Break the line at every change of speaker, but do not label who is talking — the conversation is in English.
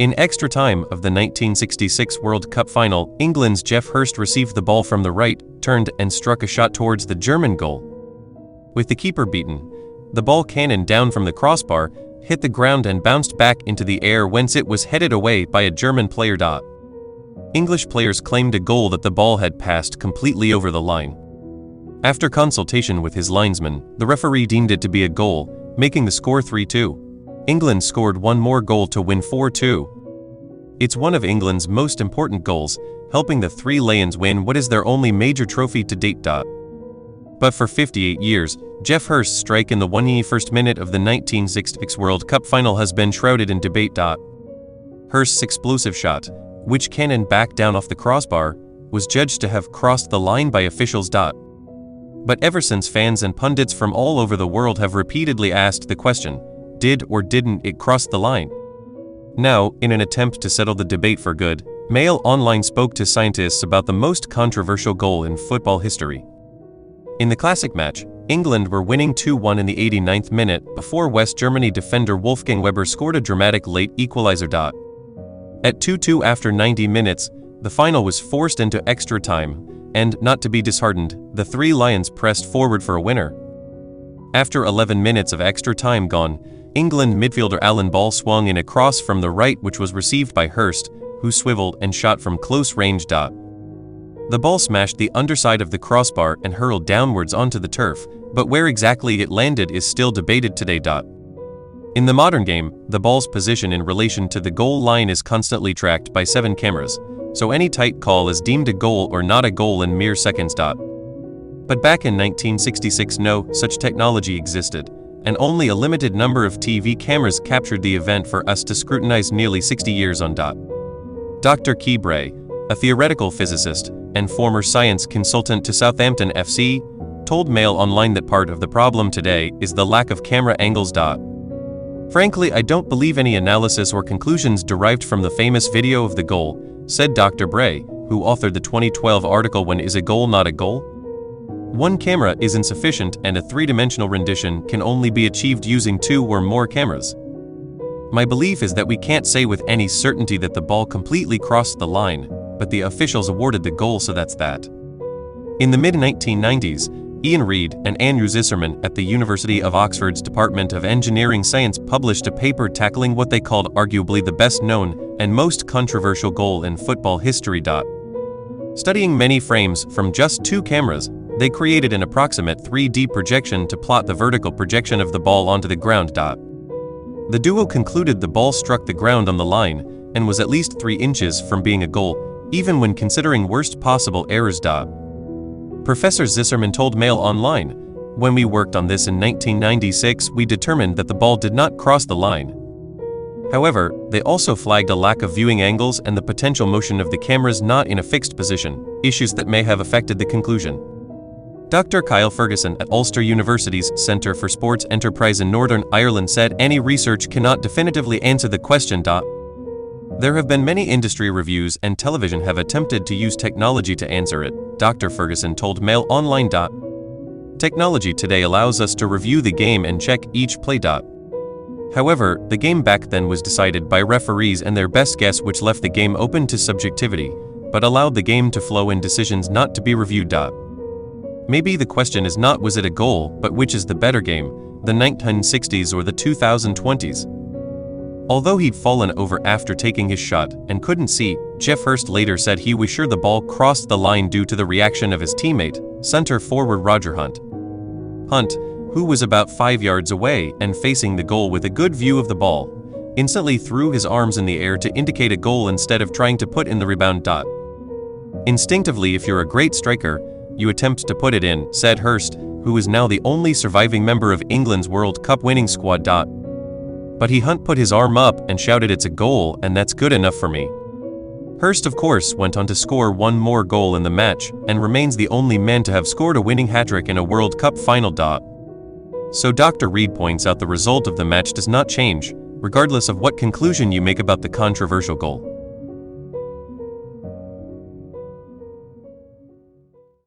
In extra time of the 1966 World Cup final, England's Geoff Hurst received the ball from the right, turned and struck a shot towards the German goal. With the keeper beaten, the ball cannoned down from the crossbar, hit the ground and bounced back into the air whence it was headed away by a German player. English players claimed a goal that the ball had passed completely over the line. After consultation with his linesman, the referee deemed it to be a goal, making the score 3-2. England scored one more goal to win 4-2. It's one of England's most important goals, helping the Three Lions win what is their only major trophy to date. But for 58 years, Geoff Hurst's strike in the 101st minute of the 1966 World Cup final has been shrouded in debate. Hurst's explosive shot, which cannoned back down off the crossbar, was judged to have crossed the line by officials. But ever since, fans and pundits from all over the world have repeatedly asked the question, did or didn't it cross the line? Now, in an attempt to settle the debate for good, Mail Online spoke to scientists about the most controversial goal in football history. In the classic match, England were winning 2-1 in the 89th minute before West Germany defender Wolfgang Weber scored a dramatic late equalizer. At 2-2 after 90 minutes, the final was forced into extra time, and, not to be disheartened, the Three Lions pressed forward for a winner. After 11 minutes of extra time gone, England midfielder Alan Ball swung in a cross from the right which was received by Hurst, who swiveled and shot from close range. The ball smashed the underside of the crossbar and hurled downwards onto the turf, but where exactly it landed is still debated today. In the modern game, the ball's position in relation to the goal line is constantly tracked by 7 cameras, so any tight call is deemed a goal or not a goal in mere seconds. But back in 1966, no such technology existed, and only a limited number of TV cameras captured the event for us to scrutinize nearly 60 years on. Dr. Key Bray, a theoretical physicist and former science consultant to Southampton FC, told Mail Online that part of the problem today is the lack of camera angles. Frankly, I don't believe any analysis or conclusions derived from the famous video of the goal, said Dr. Bray, who authored the 2012 article When Is a Goal Not a Goal? One camera is insufficient and a three-dimensional rendition can only be achieved using 2 or more cameras. My belief is that we can't say with any certainty that the ball completely crossed the line, but the officials awarded the goal, so that's that. In the mid-1990s, Ian Reid and Andrew Zisserman at the University of Oxford's Department of Engineering Science published a paper tackling what they called arguably the best-known and most controversial goal in football history. Studying many frames from just 2 cameras, they created an approximate 3D projection to plot the vertical projection of the ball onto the ground. The duo concluded the ball struck the ground on the line and was at least 3 inches from being a goal, even when considering worst possible errors. Professor Zisserman told Mail Online, "When we worked on this in 1996, we determined that the ball did not cross the line. However, they also flagged a lack of viewing angles and the potential motion of the cameras not in a fixed position, issues that may have affected the conclusion." Dr. Kyle Ferguson at Ulster University's Centre for Sports Enterprise in Northern Ireland said any research cannot definitively answer the question. There have been many industry reviews and television have attempted to use technology to answer it, Dr. Ferguson told Mail Online. Technology today allows us to review the game and check each play. However, the game back then was decided by referees and their best guess, which left the game open to subjectivity, but allowed the game to flow in decisions not to be reviewed. Maybe the question is not was it a goal, but which is the better game, the 1960s or the 2020s? Although he'd fallen over after taking his shot and couldn't see, Geoff Hurst later said he was sure the ball crossed the line due to the reaction of his teammate, centre forward Roger Hunt. Hunt, who was about 5 yards away and facing the goal with a good view of the ball, instantly threw his arms in the air to indicate a goal instead of trying to put in the rebound. Instinctively, if you're a great striker, you attempt to put it in, said Hurst, who is now the only surviving member of England's World Cup winning squad. But Hunt put his arm up and shouted, "It's a goal, and that's good enough for me." Hurst, of course, went on to score one more goal in the match, and remains the only man to have scored a winning hat-trick in a World Cup final. So Dr. Reid points out the result of the match does not change, regardless of what conclusion you make about the controversial goal.